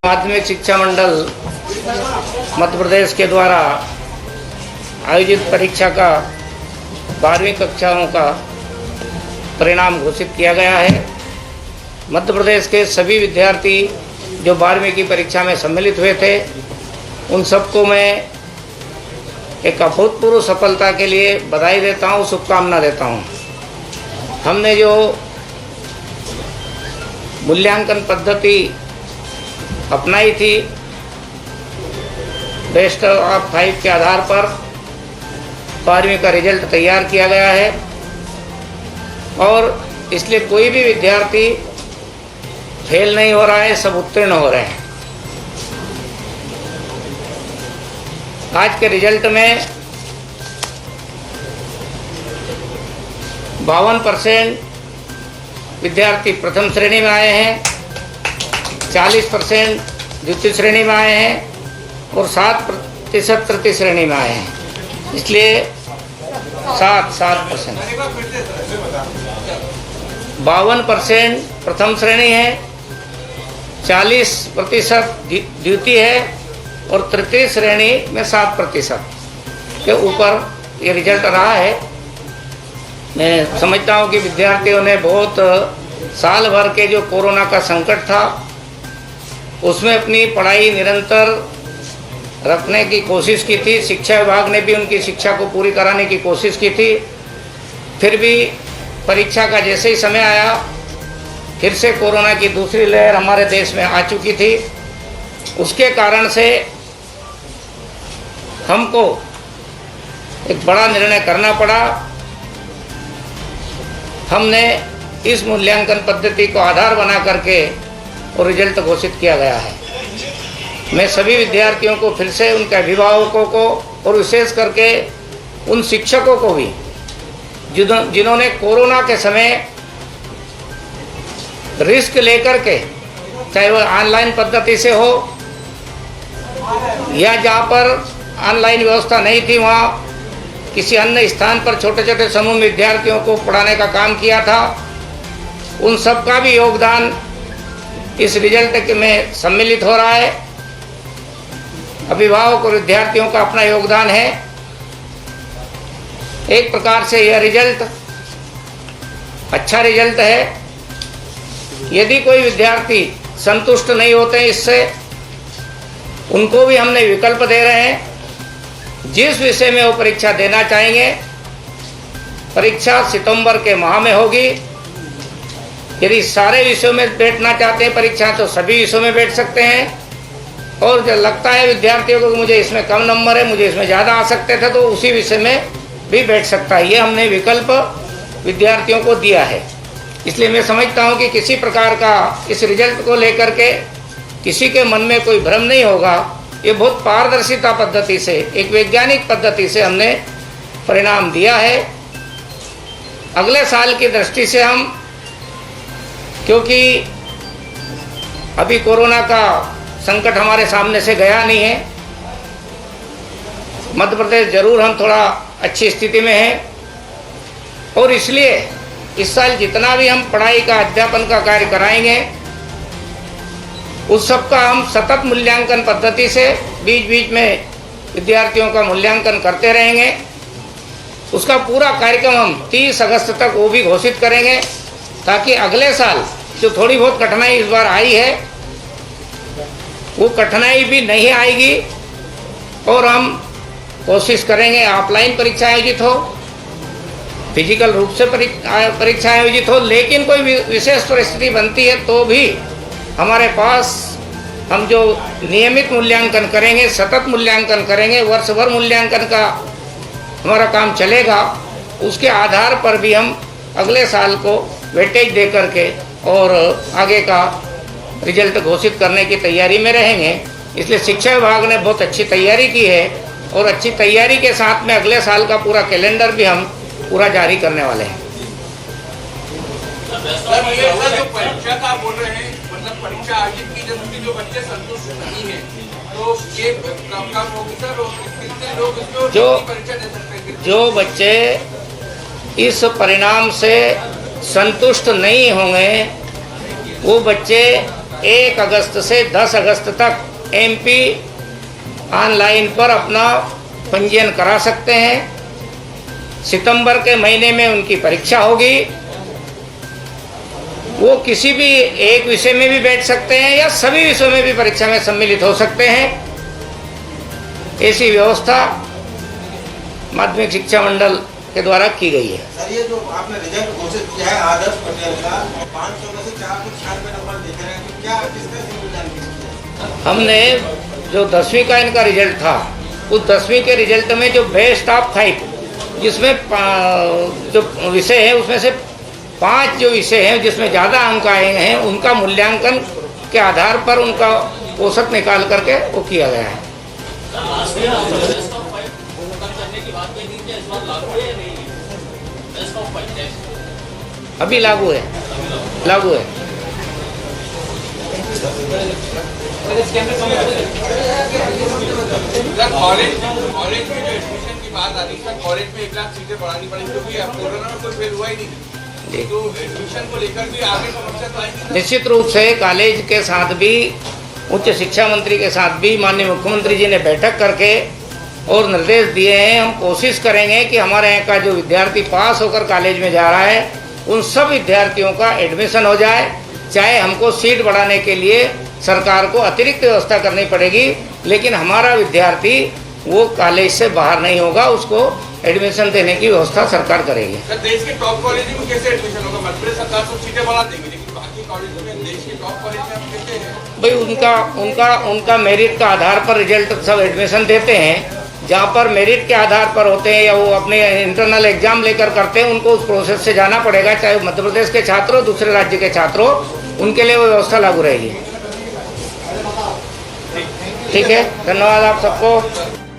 माध्यमिक शिक्षा मंडल मध्य प्रदेश के द्वारा आयोजित परीक्षा का 12वीं कक्षाओं का परिणाम घोषित किया गया है। मध्य प्रदेश के सभी विद्यार्थी जो 12वीं की परीक्षा में सम्मिलित हुए थे, उन सबको मैं एक अभूतपूर्व सफलता के लिए बधाई देता हूँ, शुभकामना देता हूँ। हमने जो मूल्यांकन पद्धति अपनाई थी, बेस्ट ऑफ 5 के आधार पर 12वीं का रिजल्ट तैयार किया गया है और इसलिए कोई भी विद्यार्थी फेल नहीं हो रहा है, सब उत्तीर्ण हो रहे हैं। आज के रिजल्ट में 52% विद्यार्थी प्रथम श्रेणी में आए हैं, 40% द्वितीय श्रेणी में आए हैं और 7% तृतीय श्रेणी में आए हैं। इसलिए 7% 52% प्रथम श्रेणी है, 40% द्वितीय है और तृतीय श्रेणी में 7% के ऊपर ये रिजल्ट रहा है। मैं समझता हूँ कि विद्यार्थियों ने बहुत साल भर के जो कोरोना का संकट था, उसमें अपनी पढ़ाई निरंतर रखने की कोशिश की थी। शिक्षा विभाग ने भी उनकी शिक्षा को पूरी कराने की कोशिश की थी। फिर भी परीक्षा का जैसे ही समय आया, फिर से कोरोना की दूसरी लहर हमारे देश में आ चुकी थी। उसके कारण से हमको एक बड़ा निर्णय करना पड़ा। हमने इस मूल्यांकन पद्धति को आधार बना करके और रिजल्ट घोषित किया गया है। मैं सभी विद्यार्थियों को फिर से, उनके अभिभावकों को और विशेष करके उन शिक्षकों को भी जिन्होंने कोरोना के समय रिस्क लेकर के, चाहे वह ऑनलाइन पद्धति से हो या जहाँ पर ऑनलाइन व्यवस्था नहीं थी, वहाँ किसी अन्य स्थान पर छोटे छोटे समूह विद्यार्थियों को पढ़ाने का काम किया था, उन सब का भी योगदान इस रिजल्ट में सम्मिलित हो रहा है। अभिभावक और विद्यार्थियों का अपना योगदान है। एक प्रकार से यह रिजल्ट अच्छा रिजल्ट है। यदि कोई विद्यार्थी संतुष्ट नहीं होते हैं इससे, उनको भी हमने विकल्प दे रहे हैं। जिस विषय में वो परीक्षा देना चाहेंगे, परीक्षा सितंबर के माह में होगी। यदि सारे विषयों में बैठना चाहते हैं परीक्षा, तो सभी विषयों में बैठ सकते हैं। और जब लगता है विद्यार्थियों को मुझे इसमें कम नंबर है, मुझे इसमें ज़्यादा आ सकते थे, तो उसी विषय में भी बैठ सकता है। ये हमने विकल्प विद्यार्थियों को दिया है। इसलिए मैं समझता हूँ कि किसी प्रकार का इस रिजल्ट को लेकर के किसी के मन में कोई भ्रम नहीं होगा। ये बहुत पारदर्शिता पद्धति से, एक वैज्ञानिक पद्धति से हमने परिणाम दिया है। अगले साल की दृष्टि से हम, क्योंकि अभी कोरोना का संकट हमारे सामने से गया नहीं है, मध्य प्रदेश जरूर हम थोड़ा अच्छी स्थिति में है और इसलिए इस साल जितना भी हम पढ़ाई का, अध्यापन का कार्य कराएंगे, उस सब का हम सतत मूल्यांकन पद्धति से बीच बीच में विद्यार्थियों का मूल्यांकन करते रहेंगे। उसका पूरा कार्यक्रम हम 30 अगस्त तक वो भी घोषित करेंगे, ताकि अगले साल जो थोड़ी बहुत कठिनाई इस बार आई है, वो कठिनाई भी नहीं आएगी और हम कोशिश करेंगे ऑफलाइन परीक्षा आयोजित हो, फिजिकल रूप से परीक्षा आयोजित हो। लेकिन कोई विशेष परिस्थिति बनती है तो भी हमारे पास हम जो नियमित मूल्यांकन करेंगे, सतत मूल्यांकन करेंगे, वर्ष भर मूल्यांकन का हमारा काम चलेगा। उसके आधार पर भी हम अगले साल को वेटेज दे करके और आगे का रिजल्ट घोषित करने की तैयारी में रहेंगे। इसलिए शिक्षा विभाग ने बहुत अच्छी तैयारी की है और अच्छी तैयारी के साथ में अगले साल का पूरा कैलेंडर भी हम पूरा जारी करने वाले हैं। जो परीक्षा का बोल रहे हैं, मतलब परीक्षा आयोजित की जाती, जो बच्चे संतुष्ट नहीं है, तो ये काम होगी सर, कितने लोग इसको परीक्षा दे सकते हैं? जो बच्चे इस परिणाम से संतुष्ट नहीं होंगे, वो बच्चे 1 अगस्त से 10 अगस्त तक एमपी ऑनलाइन पर अपना पंजीयन करा सकते हैं। सितंबर के महीने में उनकी परीक्षा होगी। वो किसी भी एक विषय में भी बैठ सकते हैं या सभी विषयों में भी परीक्षा में सम्मिलित हो सकते हैं। ऐसी व्यवस्था माध्यमिक शिक्षा मंडल के द्वारा की गई है। सर, ये जो आपने रिजल्ट घोषित किया है आदर्श पटेल का 500 में से 496 नंबर दिख रहे हैं, तो क्या किस तरह से मिलान किया? हमने जो 10वीं का इनका रिजल्ट था, उस 10वीं के रिजल्ट में जो बेस्ट ऑफ 5 जिसमें जो विषय है उसमें से 5 जो विषय हैं जिसमें ज़्यादा अंक आए हैं उनका मूल्यांकन के आधार पर उनका औसत निकाल करके वो किया गया है। अभी लागू है। सर, कॉलेज में जो एडमिशन की बात आ रही है, कॉलेज में 1 लाख सीटें बढ़ानी पड़ी क्योंकि अब कोरोना में कोई फेल हुआ ही नहीं, तो एडमिशन को लेकर भी आगे समस्या तो आएगी। निश्चित रूप से कॉलेज के साथ भी, उच्च शिक्षा मंत्री के साथ भी माननीय मुख्यमंत्री जी ने बैठक करके और निर्देश दिए हैं। हम कोशिश करेंगे कि हमारे यहाँ का जो विद्यार्थी पास होकर कॉलेज में जा रहा है उन सब विद्यार्थियों का एडमिशन हो जाए। चाहे हमको सीट बढ़ाने के लिए सरकार को अतिरिक्त व्यवस्था करनी पड़ेगी, लेकिन हमारा विद्यार्थी वो कॉलेज से बाहर नहीं होगा, उसको एडमिशन देने की व्यवस्था सरकार करेगी। सर, देश के टॉप कॉलेज में कैसे एडमिशन होगा? मध्य प्रदेश सरकार तो सीटें बढ़ा देंगी, लेकिन बाकी कॉलेज में, देश के टॉप कॉलेज में हम कैसे हैं? भाई उनका मेरिट का आधार पर रिजल्ट सब एडमिशन देते हैं। जहाँ पर मेरिट के आधार पर होते हैं या वो अपने इंटरनल एग्जाम लेकर करते हैं, उनको उस प्रोसेस से जाना पड़ेगा। चाहे मध्य प्रदेश के छात्र हो, दूसरे राज्य के छात्र हो, उनके लिए वो व्यवस्था लागू रहेगी। ठीक है, धन्यवाद आप सबको।